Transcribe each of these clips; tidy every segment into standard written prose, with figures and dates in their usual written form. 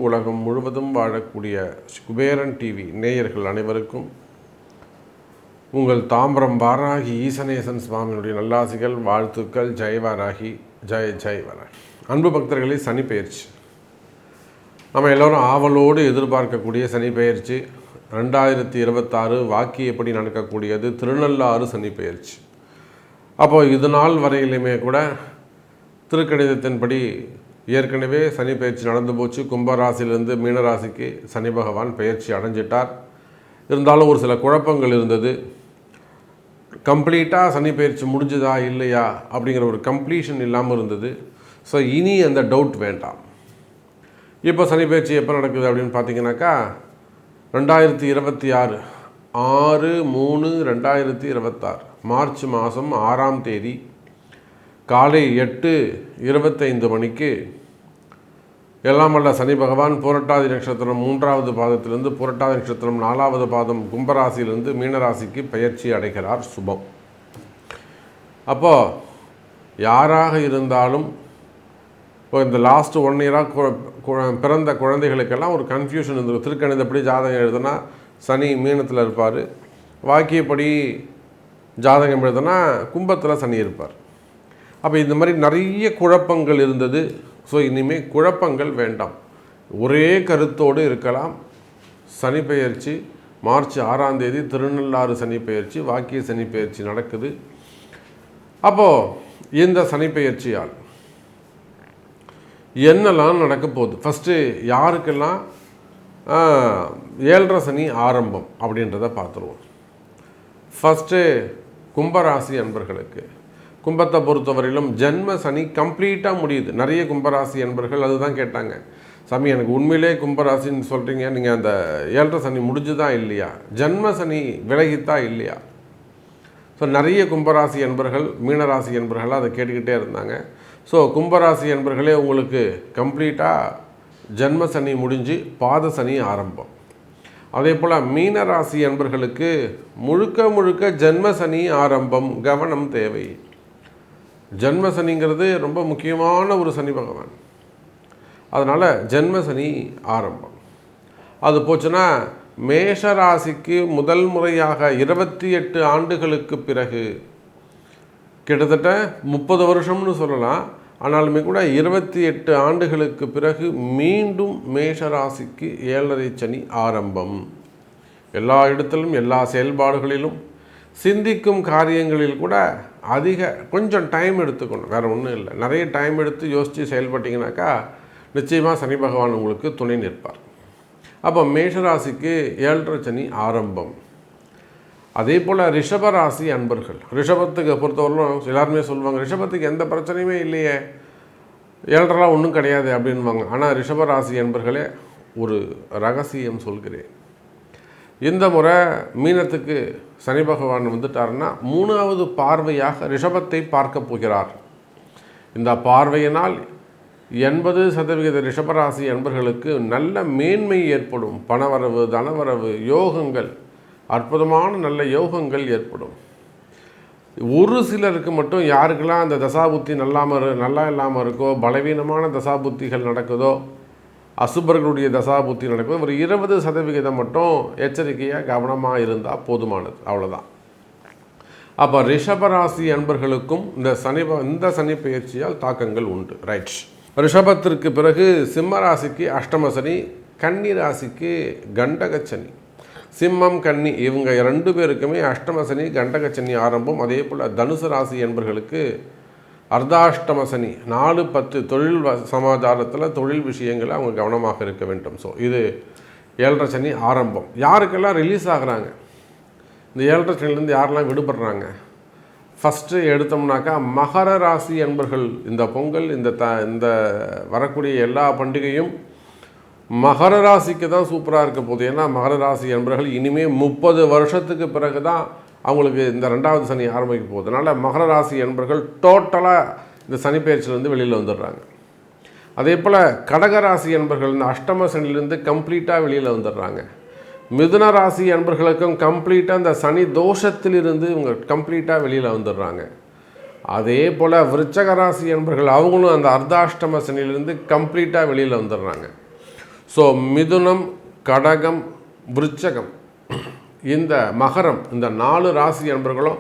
உலகம் முழுவதும் வாழக்கூடிய குபேரன் டிவி நேயர்கள் அனைவருக்கும் உங்கள் தாம்பரம் வாராகி ஈசனேசன் சுவாமியினுடைய நல்லாசிகள், வாழ்த்துக்கள். ஜெய் வாராகி, ஜெய் வாராகி. அன்பு பக்தர்களே, சனி பெயர்ச்சி நம்ம எல்லோரும் ஆவலோடு எதிர்பார்க்கக்கூடிய சனி பெயர்ச்சி 2026 வாக்கியப்படி நடக்கக்கூடியது திருநள்ளாறு சனி பெயர்ச்சி. அப்போது இது நாள் வரையிலுமே கூட திருக்கணிதத்தின்படி ஏற்கனவே சனி பயிற்சி நடந்து போச்சு. கும்பராசிலிருந்து மீனராசிக்கு சனி பகவான் பயிற்சி அடைஞ்சிட்டார். இருந்தாலும் ஒரு சில குழப்பங்கள் இருந்தது. கம்ப்ளீட்டாக சனி பயிற்சி முடிஞ்சுதா இல்லையா அப்படிங்கிற ஒரு கம்ப்ளீஷன் இல்லாமல் இருந்தது. ஸோ இனி அந்த டவுட் வேண்டாம். இப்போ சனி பயிற்சி எப்போ நடக்குது அப்படின்னு பார்த்தீங்கன்னாக்கா 2026 6/3/2026 மார்ச் மாதம் 6ஆம் தேதி காலை 8:25 மணிக்கு எல்லாம் வல்ல சனி பகவான் புரட்டாதி நட்சத்திரம் 3வது பாதத்திலிருந்து புரட்டாதி நட்சத்திரம் 4வது பாதம் கும்பராசியிலிருந்து மீனராசிக்கு பெயர்ச்சி அடைகிறார். சுபம். அப்போது யாராக இருந்தாலும் இப்போ இந்த லாஸ்ட் 1 இயராக பிறந்த குழந்தைகளுக்கெல்லாம் ஒரு கன்ஃபியூஷன் இருந்தது. திருக்கணிதப்படி ஜாதகம் எழுதுனா சனி மீனத்தில் இருப்பார், வாக்கியப்படி ஜாதகம் எழுதுனா கும்பத்தில் சனி இருப்பார். அப்போ இந்த மாதிரி நிறைய குழப்பங்கள் இருந்தது. ஸோ இனிமேல் குழப்பங்கள் வேண்டாம், ஒரே கருத்தோடு இருக்கலாம். சனி பெயர்ச்சி மார்ச் 6ஆம் தேதி திருநள்ளாறு சனி பெயர்ச்சி, வாக்கிய சனி பெயர்ச்சி நடக்குது. அப்போது இந்த சனி பெயர்ச்சியால் என்னெல்லாம் நடக்க போகுது, ஃபஸ்ட்டு யாருக்கெல்லாம் 7.5 சனி ஆரம்பம் அப்படின்றத பார்த்துருவோம். ஃபஸ்ட்டு கும்பராசி அன்பர்களுக்கு, கும்பத்தை பொறுத்தவரையிலும் ஜென்ம சனி கம்ப்ளீட்டாக முடியுது. நிறைய கும்பராசி அன்பர்கள் அதுதான் கேட்டாங்க, சாமி எனக்கு உண்மையிலே கும்பராசின்னு சொல்கிறீங்க, நீங்கள் அந்த 7.5 சனி முடிஞ்சுதா இல்லையா, ஜென்ம சனி விலகித்தா இல்லையா? ஸோ நிறைய கும்பராசி அன்பர்கள் மீனராசி அன்பர்கள் அதை கேட்டுக்கிட்டே இருந்தாங்க. ஸோ கும்பராசி அன்பர்களே, உங்களுக்கு கம்ப்ளீட்டாக ஜென்ம சனி முடிஞ்சு பாத சனி ஆரம்பம். அதே போல் மீனராசி அன்பர்களுக்கு முழுக்க ஜென்ம சனி ஆரம்பம். கவனம் தேவை. ஜென்ம சனிங்கிறது ரொம்ப முக்கியமான ஒரு சனி பகவான். அதனால் ஜென்ம சனி ஆரம்பம். அது போச்சுன்னா மேஷராசிக்கு முதல் முறையாக 28 ஆண்டுகளுக்கு பிறகு, கிட்டத்தட்ட 30 வருஷம்னு சொல்லலாம், ஆனாலுமே கூட 28 ஆண்டுகளுக்கு பிறகு மீண்டும் மேஷராசிக்கு 7.5 சனி ஆரம்பம். எல்லா இடத்திலும் எல்லா செயல்பாடுகளிலும் சிந்திக்கும் காரியங்களில் கூட கொஞ்சம் டைம் எடுத்துக்கணும், வேறு ஒன்றும் இல்லை. நிறைய டைம் எடுத்து யோசித்து செயல்பட்டிங்கனாக்கா நிச்சயமாக சனி பகவான் உங்களுக்கு துணை நிற்பார். அப்போ மேஷராசிக்கு 7.5 சனி ஆரம்பம். அதே போல் ரிஷபராசி அன்பர்கள், ரிஷபத்துக்கு பொறுத்தவரையிலும் எல்லாருமே சொல்லுவாங்க, ரிஷபத்துக்கு எந்த பிரச்சனையுமே இல்லையே, 7.5 ஒன்றும் கிடையாது அப்படின்வாங்க. ஆனால் ரிஷபராசி அன்பர்களே, ஒரு ரகசியம் சொல்கிறேன். இந்த முறை மீனத்துக்கு சனி பகவான் வந்துட்டாருன்னா 3வது பார்வையாக ரிஷபத்தை பார்க்க போகிறார். இந்த பார்வையினால் 80% ரிஷபராசி அன்பர்களுக்கு நல்ல மேன்மை ஏற்படும். பணவரவு, தனவரவு, யோகங்கள், அற்புதமான நல்ல யோகங்கள் ஏற்படும். ஒரு சிலருக்கு மட்டும் யாருக்கெல்லாம் அந்த தசாபுத்தி நல்லா இல்லாமல் இருக்கோ, பலவீனமான தசாபுத்திகள் நடக்குதோ, அசுபர்களுடைய தசாபுத்தி நடக்குது, ஒரு 20% மட்டும் எச்சரிக்கையாக கவனமாக இருந்தால் போதுமானது, அவ்வளோதான். அப்போ ரிஷபராசி அன்பர்களுக்கும் இந்த சனி பெயர்ச்சியால் தாக்கங்கள் உண்டு. ரைட். ரிஷபத்திற்கு பிறகு சிம்ம ராசிக்கு அஷ்டம சனி, கன்னி ராசிக்கு கண்டக சனி. சிம்மம் கன்னி இவங்க 2 பேருக்குமே அஷ்டம சனி கண்டக சனி ஆரம்பம். அதே போல் தனுசு ராசி என்பர்களுக்கு அர்த்தாஷ்டம சனி 4-10 தொழில் சமாச்சாரத்தில் தொழில் விஷயங்களில் அவங்க கவனமாக இருக்க வேண்டும். ஸோ இது 7.5 சனி ஆரம்பம். யாருக்கெல்லாம் ரிலீஸ் ஆகுறாங்க, இந்த 7.5 சனிலேருந்து யாரெல்லாம் விடுபடுறாங்க? ஃபஸ்ட்டு எடுத்தோம்னாக்கா மகர ராசி என்பர்கள். இந்த பொங்கல், இந்த வரக்கூடிய எல்லா பண்டிகையும் மகர ராசிக்கு தான் சூப்பராக இருக்க போகுது. ஏன்னா மகர ராசி என்பர்கள் இனிமேல் 30 வருஷத்துக்கு பிறகு தான் அவங்களுக்கு இந்த 2வது சனி ஆரம்பிக்க போகுது. அதனால் மகர ராசி என்பர்கள் டோட்டலாக இந்த சனி பெயர்ச்சியிலேருந்து வெளியில் வந்துடுறாங்க. அதே போல் கடகராசி என்பர்கள் இந்த அஷ்டம சனிலேருந்து கம்ப்ளீட்டாக வெளியில் வந்துடுறாங்க. மிதுன ராசி அன்பர்களுக்கும் கம்ப்ளீட்டாக இந்த சனி தோஷத்திலிருந்து இவங்க கம்ப்ளீட்டாக வெளியில் வந்துடுறாங்க. அதே போல் விருச்சக ராசி என்பர்கள் அவங்களும் அந்த அர்த்தாஷ்டம சனியிலிருந்து கம்ப்ளீட்டாக வெளியில் வந்துடுறாங்க. ஸோ மிதுனம், கடகம், விருச்சகம், இந்த மகரம், இந்த 4 ராசி என்பர்களும்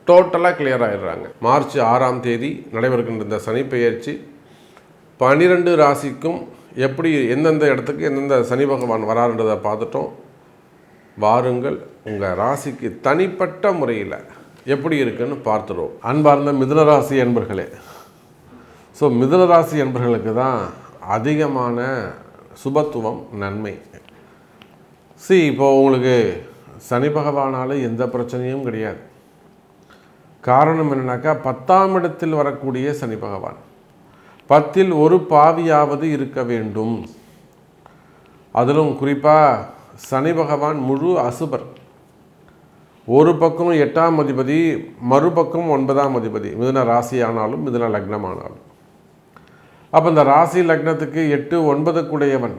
டோட்டலாக கிளியர் ஆகிடுறாங்க. மார்ச் 6ஆம் தேதி நடைபெறுகின்ற இந்த சனி பெயர்ச்சி 12 ராசிக்கும் எப்படி எந்தெந்த இடத்துக்கு எந்தெந்த சனி பகவான் வராருன்றதை பார்த்துட்டோம். வாருங்கள் உங்கள் ராசிக்கு தனிப்பட்ட முறையில் எப்படி இருக்குன்னு பார்த்துருவோம். அன்பார்ந்த மிதுனராசி என்பர்களே, ஸோ மிதுனராசி என்பர்களுக்கு தான் அதிகமான சுபத்துவம், நன்மை. இப்போது உங்களுக்கு சனி பகவானால் எந்த பிரச்சனையும் கிடையாது. காரணம் என்னன்னாக்கா 10ஆம் இடத்தில் வரக்கூடிய சனி பகவான், 10இல் ஒரு பாவியாவது இருக்க வேண்டும். அதிலும் குறிப்பாக சனி பகவான் முழு அசுபர். ஒரு பக்கம் 8ஆம் அதிபதி, மறுபக்கம் 9ஆம் அதிபதி, மிதுன ராசி ஆனாலும் மிதுன லக்னம் ஆனாலும். அப்போ இந்த ராசி லக்னத்துக்கு 8, 9 கூடையவன்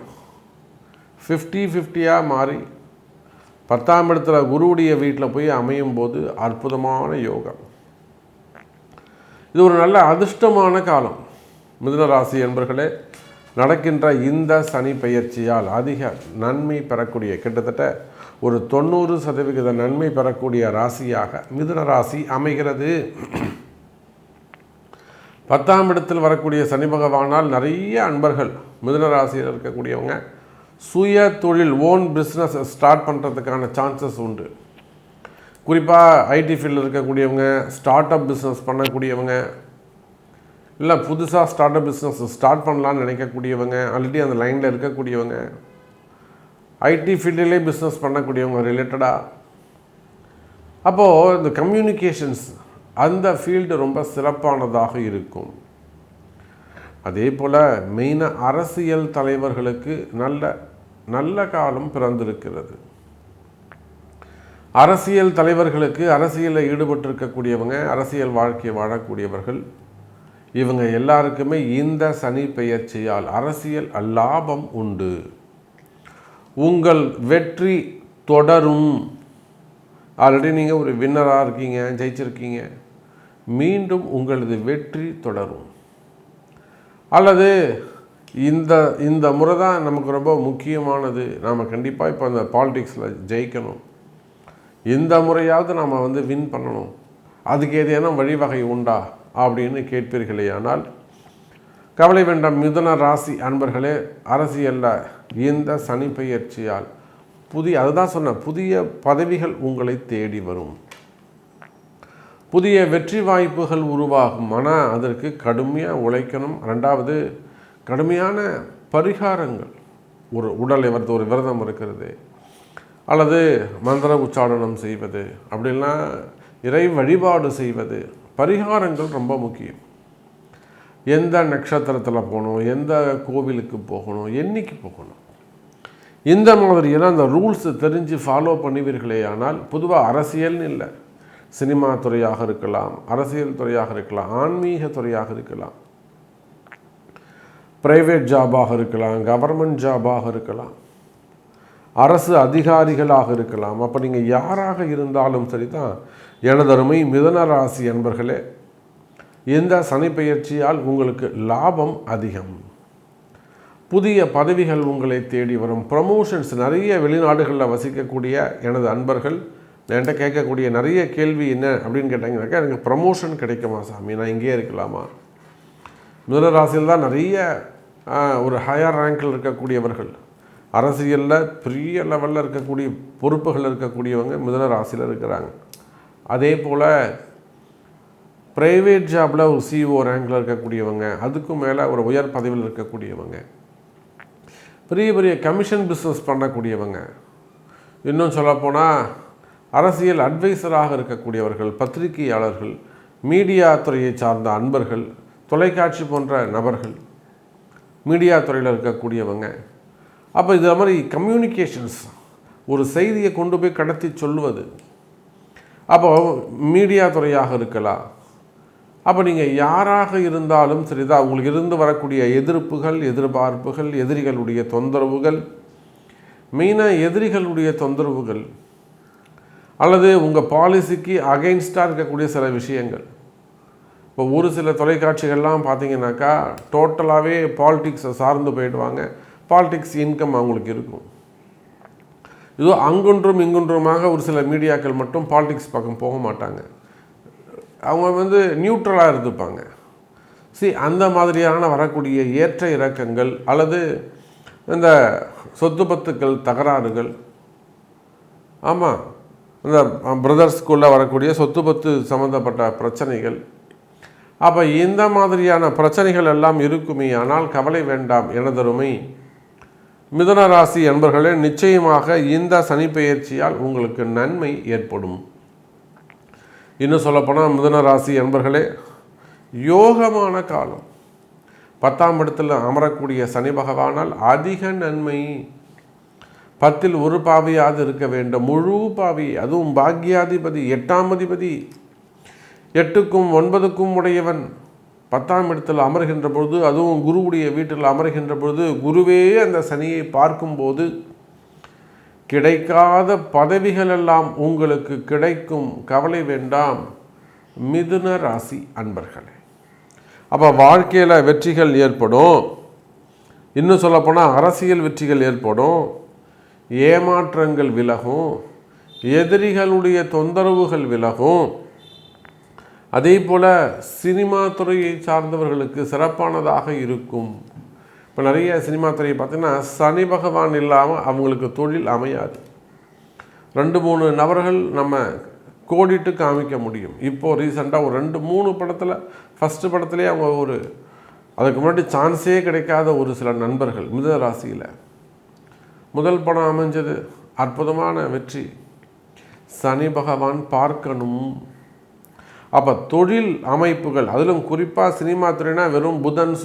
50-50 மாறி 10ஆம் இடத்துல குருவுடைய வீட்டில் போய் அமையும் போது அற்புதமான யோகம். இது ஒரு நல்ல அதிர்ஷ்டமான காலம். மிதுன ராசி என்பர்களே, நடக்கின்ற இந்த சனி பெயர்ச்சியால் அதிக நன்மை பெறக்கூடிய, கிட்டத்தட்ட ஒரு 90% நன்மை பெறக்கூடிய ராசியாக மிதுன ராசி அமைகிறது. 10ஆம் இடத்தில் வரக்கூடிய சனி பகவானால் நிறைய அன்பர்கள் மிதுன ராசியில் இருக்கக்கூடியவங்க சுய தொழில், ஓன் பிஸ்னஸ் ஸ்டார்ட் பண்ணுறதுக்கான சான்சஸ் உண்டு. குறிப்பாக ஐடி ஃபீல்டில் இருக்கக்கூடியவங்க, ஸ்டார்ட் அப் பிஸ்னஸ் பண்ணக்கூடியவங்க, இல்லை புதுசாக ஸ்டார்ட் அப் பிஸ்னஸ் ஸ்டார்ட் பண்ணலான்னு நினைக்கக்கூடியவங்க, ஆல்ரெடி அந்த லைனில் இருக்கக்கூடியவங்க, ஐடி ஃபீல்டிலே பிஸ்னஸ் பண்ணக்கூடியவங்க ரிலேட்டடாக. அப்போது இந்த கம்யூனிகேஷன்ஸ் அந்த ஃபீல்டு ரொம்ப சிறப்பானதாக இருக்கும். அதே போல் மெயினாக அரசியல் தலைவர்களுக்கு நல்ல நல்ல காலம் பிறந்திருக்கிறது. அரசியல் தலைவர்களுக்கு, அரசியலில் ஈடுபட்டிருக்கக்கூடியவங்க, அரசியல் வாழ்க்கையை வாழக்கூடியவர்கள், இவங்க எல்லாருக்குமே இந்த சனி பெயர்ச்சியால் அரசியல் லாபம் உண்டு. உங்கள் வெற்றி தொடரும். ஆல்ரெடி நீங்கள் ஒரு வின்னராக இருக்கீங்க, ஜெயிச்சிருக்கீங்க, மீண்டும் உங்களது வெற்றி தொடரும். அல்லது இந்த இந்த முறை தான் நமக்கு ரொம்ப முக்கியமானது, நாம் கண்டிப்பாக இப்போ அந்த பாலிடிக்ஸில் ஜெயிக்கணும், இந்த முறையாவது நாம் வின் பண்ணணும், அதுக்கு ஏதேனும் வழிவகை உண்டா அப்படின்னு கேட்பீர்களே. ஆனால் கவலை வேண்டாம் மிதுன ராசி அன்பர்களே, அரசியலில் இந்த சனி பெயர்ச்சியால் அதுதான் சொன்ன புதிய பதவிகள் உங்களை தேடி வரும், புதிய வெற்றி வாய்ப்புகள் உருவாகும். ஆனால் அதற்கு கடுமையாக உழைக்கணும். 2வது கடுமையான பரிகாரங்கள், ஒரு உடல் ஒரு விரதம் இருக்கிறது, அல்லது மந்திர உச்சாரணம் செய்வது, அப்படின்லாம் இறை வழிபாடு செய்வது, பரிகாரங்கள் ரொம்ப முக்கியம். எந்த நட்சத்திரத்தில் போகணும், எந்த கோவிலுக்கு போகணும், என்னைக்கு போகணும், இந்த மாதிரியெல்லாம் அந்த ரூல்ஸ் தெரிஞ்சு ஃபாலோ பண்ணுவீர்களே. ஆனால் பொதுவாக அரசியல்னு இல்லை, சினிமா துறையாக இருக்கலாம், அரசியல் துறையாக இருக்கலாம், ஆன்மீக துறையாக இருக்கலாம், பிரைவேட் ஜாபாக இருக்கலாம், கவர்மெண்ட் ஜாபாக இருக்கலாம், அரசு அதிகாரிகளாக இருக்கலாம். அப்போ நீங்கள் யாராக இருந்தாலும் சரி தான் எனதருமை மிதுன ராசி என்பர்களே, இந்த சனி பெயர்ச்சியால் உங்களுக்கு லாபம் அதிகம். புதிய பதவிகள் உங்களை தேடி வரும். ப்ரமோஷன்ஸ், நிறைய வெளிநாடுகளில் வசிக்கக்கூடிய எனது அன்பர்கள் என்கிட்ட கேட்கக்கூடிய நிறைய கேள்வி என்ன அப்படின்னு கேட்டாங்கன்னாக்கா, எனக்கு ப்ரமோஷன் கிடைக்குமா சாமி, நான் இங்கேயே இருக்கலாமா? மிதுன ராசியில் தான் நிறைய ஒரு ஹையர் ரேங்கில் இருக்கக்கூடியவர்கள், அரசியலில் பெரிய லெவலில் இருக்கக்கூடிய பொறுப்புகள் இருக்கக்கூடியவங்க மிதுன ராசியில் இருக்கிறாங்க. அதே போல் ப்ரைவேட் ஜாபில் ஒரு சிஇஓ ரேங்கில் இருக்கக்கூடியவங்க, அதுக்கும் மேலே ஒரு உயர் பதவியில் இருக்கக்கூடியவங்க, பெரிய பெரிய கமிஷன் பிஸ்னஸ் பண்ணக்கூடியவங்க, இன்னும் சொல்லப்போனால் அரசியல் அட்வைசராக இருக்கக்கூடியவர்கள், பத்திரிகையாளர்கள், மீடியா துறையை சார்ந்த அன்பர்கள், தொலைக்காட்சி போன்ற நபர்கள், மீடியா துறையில் இருக்கக்கூடியவங்க. அப்போ இது மாதிரி கம்யூனிகேஷன்ஸ், ஒரு செய்தியை கொண்டு போய் கடத்தி சொல்லுவது, அப்போ மீடியா துறையாக இருக்கலாம். அப்போ நீங்கள் யாராக இருந்தாலும் சரிதான், உங்களுக்கு இருந்து வரக்கூடிய எதிர்ப்புகள், எதிர்பார்ப்புகள், எதிரிகளுடைய தொந்தரவுகள், மெயினாக எதிரிகளுடைய தொந்தரவுகள், அல்லது உங்கள் பாலிசிக்கு அகைன்ஸ்டாக இருக்கக்கூடிய சில விஷயங்கள், இப்போ ஒரு சில தொலைக்காட்சிகள்லாம் பார்த்தீங்கன்னாக்கா டோட்டலாகவே பாலிடிக்ஸை சார்ந்து போயிடுவாங்க. பாலிடிக்ஸ் இன்கம் அவங்களுக்கு இருக்கும். இதோ அங்கொன்றும் இங்கொன்றுமாக ஒரு சில மீடியாக்கள் மட்டும் பாலிடிக்ஸ் பக்கம் போக மாட்டாங்க. அவங்க நியூட்ரலாக இருந்துப்பாங்க. அந்த மாதிரியான வரக்கூடிய ஏற்ற இறக்கங்கள் அல்லது இந்த சொத்து பத்துக்கள் தகராறுகள், ஆமாம், இந்த பிரதர்ஸ்குள்ளே வரக்கூடிய சொத்து பத்து சம்மந்தப்பட்ட பிரச்சனைகள், அப்போ இந்த மாதிரியான பிரச்சனைகள் எல்லாம் இருக்குமே. ஆனால் கவலை வேண்டாம் எனதருமை மிதுன ராசி என்பர்களே, நிச்சயமாக இந்த சனி பெயர்ச்சியால் உங்களுக்கு நன்மை ஏற்படும். இன்னும் சொல்லப்போனால் மிதுன ராசி என்பர்களே, யோகமான காலம். 10ஆம் இடத்தில் அமரக்கூடிய சனி பகவானால் அதிக நன்மை. 10ல் ஒரு பாவியாவது இருக்க வேண்டும், முழு பாவி, அதுவும் பாக்யாதிபதி, 8ஆம் அதிபதி, 8க்கும் 9க்கும் உடையவன் 10ஆம் இடத்தில் அமர்கின்ற பொழுது, அதுவும் குருவுடைய வீட்டில் அமர்கின்ற பொழுது, குருவே அந்த சனியை பார்க்கும்போது கிடைக்காத பதவிகள் எல்லாம் உங்களுக்கு கிடைக்கும். கவலை வேண்டாம் மிதுன ராசி அன்பர்களே. அப்போ வாழ்க்கையில் வெற்றிகள் ஏற்படும். இன்னும் சொல்லப்போனால் அரசியல் வெற்றிகள் ஏற்படும், ஏமாற்றங்கள் விலகும், எதிரிகளுடைய தொந்தரவுகள் விலகும். அதே போல் சினிமா துறையை சார்ந்தவர்களுக்கு சிறப்பானதாக இருக்கும். இப்போ நிறைய சினிமா துறையை பார்த்தீங்கன்னா சனி பகவான் இல்லாமல் அவங்களுக்கு தொழில் அமையாது. 2-3 நபர்கள் நம்ம கோடிட்டு காமிக்க முடியும். இப்போது ரீசெண்டாக ஒரு 2-3 படத்தில், ஃபஸ்ட்டு படத்துலேயே அவங்க அதுக்கு முன்னாடி சான்ஸே கிடைக்காத ஒரு சில நண்பர்கள் மிதுன ராசியில். முதல் படம் அமைஞ்சது, அற்புதமான வெற்றி. சனி பகவான் பார்க்கணும். அப்போ தொழில் அமைப்புகள், அதிலும் குறிப்பாக சினிமா துறைனா வெறும் புதன்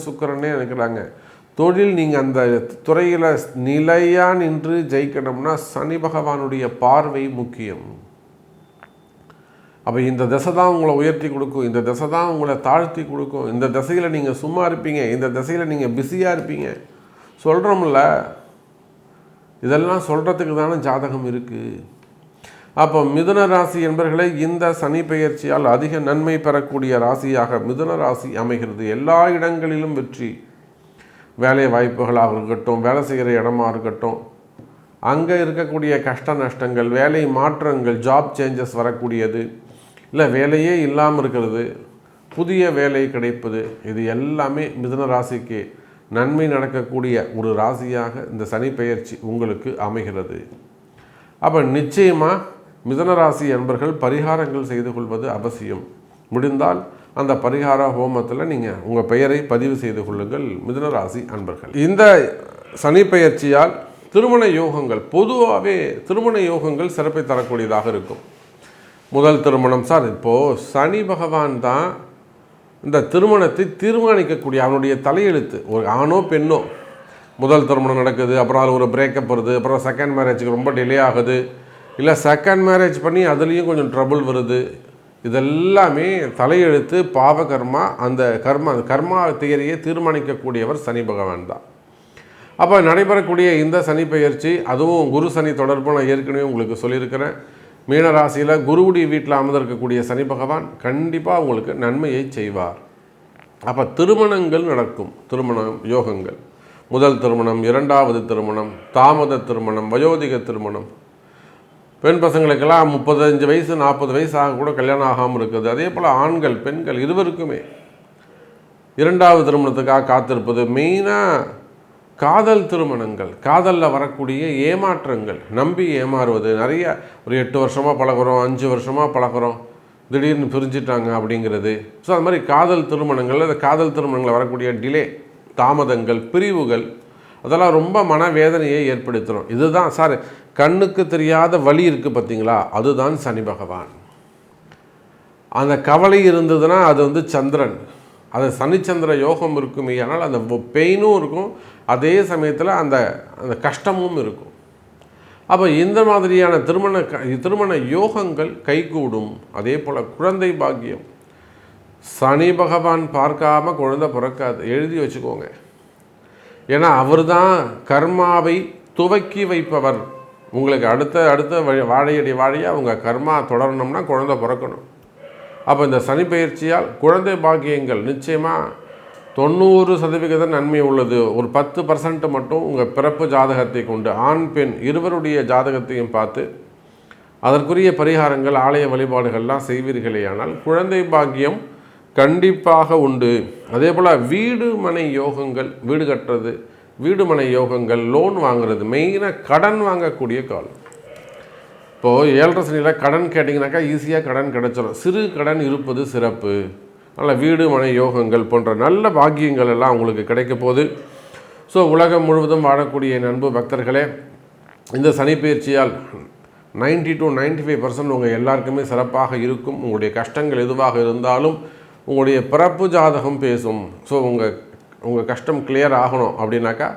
சுக்கிரனே நினைக்கிறாங்க. தொழில் நீங்கள் அந்த துறையில் நிலையாக நின்று ஜெயிக்கணும்னா சனி பகவானுடைய பார்வை முக்கியம். அப்போ இந்த திசை தான் உங்களை உயர்த்தி கொடுக்கும், இந்த திசை தான் உங்களை தாழ்த்தி கொடுக்கும். இந்த திசையில் நீங்கள் சும்மா இருப்பீங்க, இந்த திசையில் நீங்கள் பிஸியாக இருப்பீங்க. சொல்கிறோம்ல, இதெல்லாம் சொல்கிறதுக்கு தானே ஜாதகம் இருக்குது. அப்போ மிதுன ராசி என்பவர்களை இந்த சனி பெயர்ச்சியால் அதிக நன்மை பெறக்கூடிய ராசியாக மிதுன ராசி அமைகிறது. எல்லா இடங்களிலும் வெற்றி. வேலை வாய்ப்புகளாக இருக்கட்டும், வேலை செய்கிற இடமாக இருக்கட்டும், அங்கே இருக்கக்கூடிய கஷ்ட நஷ்டங்கள், வேலை மாற்றங்கள், ஜாப் சேஞ்சஸ் வரக்கூடியது, இல்லை வேலையே இல்லாமல் இருக்கிறது, புதிய வேலை கிடைப்பது, இது எல்லாமே மிதுன ராசிக்கு நன்மை நடக்கக்கூடிய ஒரு ராசியாக இந்த சனி பெயர்ச்சி உங்களுக்கு அமைகிறது. அப்போ நிச்சயமாக மிதுனராசி அன்பர்கள் பரிகாரங்கள் செய்து கொள்வது அவசியம். முடிந்தால் அந்த பரிகார ஹோமத்தில் நீங்கள் உங்கள் பெயரை பதிவு செய்து கொள்ளுங்கள் மிதுனராசி அன்பர்கள். இந்த சனி பெயர்ச்சியால் திருமண யோகங்கள், பொதுவாகவே திருமண யோகங்கள் சிறப்பை தரக்கூடியதாக இருக்கும். முதல் திருமணம் சார், இப்போது சனி பகவான் தான் இந்த திருமணத்தை தீர்மானிக்கக்கூடிய, அவனுடைய தலையெழுத்து. ஒரு ஆணோ பெண்ணோ முதல் திருமணம் நடக்குது, அப்புறம் அதில் ஒரு பிரேக்கப் வருது, அப்புறம் செகண்ட் மேரேஜுக்கு ரொம்ப டிலே ஆகுது, இல்லை செகண்ட் மேரேஜ் பண்ணி அதுலேயும் கொஞ்சம் ட்ரபுள் வருது. இதெல்லாமே தலையெழுத்து, பாவகர்மா. அந்த கர்மா தியரியை தீர்மானிக்கக்கூடியவர் சனி பகவான் தான். அப்போ நடைபெறக்கூடிய இந்த சனி பெயர்ச்சி, அதுவும் குரு சனி தொடர்பு நான் ஏற்கனவே உங்களுக்கு சொல்லியிருக்கிறேன். மீனராசியில் குருவுடைய வீட்டில் அமர்ந்திருக்கக்கூடிய சனி பகவான் கண்டிப்பாக உங்களுக்கு நன்மையை செய்வார். அப்போ திருமணங்கள் நடக்கும். திருமண யோகங்கள், முதல் திருமணம், இரண்டாவது திருமணம், தாமத திருமணம், வயோதிக திருமணம். பெண் பசங்களுக்கெல்லாம் 35 வயசு 40 வயசு ஆக கூட கல்யாணம் ஆகாமல் இருக்குது. அதே போல் ஆண்கள் பெண்கள் இருவருக்குமே இரண்டாவது திருமணத்துக்காக காத்திருப்பது. மெயினாக காதல் திருமணங்கள், காதலில் வரக்கூடிய ஏமாற்றங்கள், நம்பி ஏமாறுவது. நிறைய ஒரு 8 வருஷமாக பழகிறோம், 5 வருஷமாக பழகிறோம், திடீர்னு பிரிஞ்சிட்டாங்க அப்படிங்கிறது. ஸோ அது மாதிரி காதல் திருமணங்கள், அந்த காதல் திருமணங்களில் வரக்கூடிய டிலே, தாமதங்கள், பிரிவுகள், அதெல்லாம் ரொம்ப மனவேதனையை ஏற்படுத்துகிறோம். இதுதான் சார் கண்ணுக்கு தெரியாத வலி இருக்குது பார்த்தீங்களா, அதுதான் சனி பகவான். அந்த கவலை இருந்ததுன்னா அது சந்திரன், அது சனிச்சந்திர யோகம் இருக்குமே. ஆனால் அந்த பெயினும் இருக்கும், அதே சமயத்தில் அந்த அந்த கஷ்டமும் இருக்கும். அப்போ இந்த மாதிரியான திருமண யோகங்கள் கைகூடும். அதே போல் குழந்தை பாக்கியம், சனி பகவான் பார்க்காம குழந்தை பிறக்காது, எழுதி வச்சுக்கோங்க. ஏன்னா அவர் தான் கர்மாவை துவக்கி வைப்பவர். உங்களுக்கு அடுத்த வாழையடி வாழையாக அவங்க கர்மா தொடரணும்னா குழந்தை பிறக்கணும். அப்போ இந்த சனி பயிற்சியால் குழந்தை பாக்கியங்கள் நிச்சயமாக 90% நன்மை உள்ளது. ஒரு 10% மட்டும் உங்கள் பிறப்பு ஜாதகத்தை கொண்டு ஆண் பெண் இருவருடைய ஜாதகத்தையும் பார்த்து அதற்குரிய பரிகாரங்கள் ஆலய வழிபாடுகள்லாம் செய்வீர்களேயானால் குழந்தை பாக்கியம் கண்டிப்பாக உண்டு. அதே போல் வீடு மனை யோகங்கள், வீடு கட்டுறது, வீடு மனை யோகங்கள், லோன் வாங்குறது, மெயினாக கடன் வாங்கக்கூடிய காலம். இப்போது 7.5 சனியில் கடன் கேட்டிங்கனாக்கா ஈஸியாக கடன் கிடச்சிடும். சிறு கடன் இருப்பது சிறப்பு. அதனால் வீடு மனை யோகங்கள் போன்ற நல்ல பாக்கியங்கள் எல்லாம் உங்களுக்கு கிடைக்க போகுது. ஸோ உலகம் முழுவதும் வாழக்கூடிய என் அன்பு பக்தர்களே, இந்த சனி பயிற்சியால் 90 to 95% உங்கள் எல்லாருக்குமே சிறப்பாக இருக்கும். உங்களுடைய கஷ்டங்கள் எதுவாக இருந்தாலும் உங்களுடைய பிறப்பு ஜாதகம் பேசும். ஸோ உங்கள் கஷ்டம் கிளியர் ஆகணும் அப்படின்னாக்கா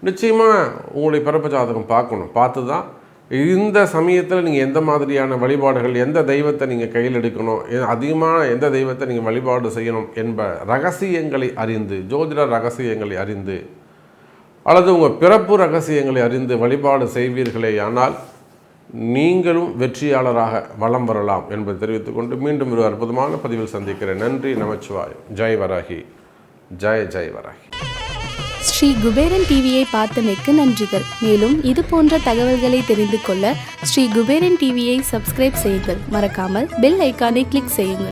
நிச்சயமாக உங்களுடைய பிறப்பு ஜாதகம் பார்க்கணும். பார்த்து தான் இந்த சமயத்தில் நீங்கள் எந்த மாதிரியான வழிபாடுகள், எந்த தெய்வத்தை நீங்கள் கையில் எடுக்கணும், அதிகமான எந்த தெய்வத்தை நீங்கள் வழிபாடு செய்யணும் என்ப ரகசியங்களை அறிந்து, ஜோதிட ரகசியங்களை அறிந்து அல்லது உங்கள் பிறப்பு ரகசியங்களை அறிந்து வழிபாடு செய்வீர்களேயானால் நீங்களும் வெற்றியாளராக வலம் வரலாம் என்பதை தெரிவித்துக்கொண்டு மீண்டும் ஒரு அற்புதமான பதிவில் சந்திக்கிறேன். நன்றி, நமச்சிவாயம். ஜெய் வராகி, ஜெய் ஜெய் வராகி. ஸ்ரீ குபேரன் டிவியை பார்த்தமைக்கு நன்றிகள். மேலும் இது போன்ற தகவல்களை தெரிந்து கொள்ள ஸ்ரீ குபேரன் டிவியை சப்ஸ்கிரைப் செய்யுங்கள். மறக்காமல் பெல் ஐக்கானை கிளிக் செய்யுங்கள்.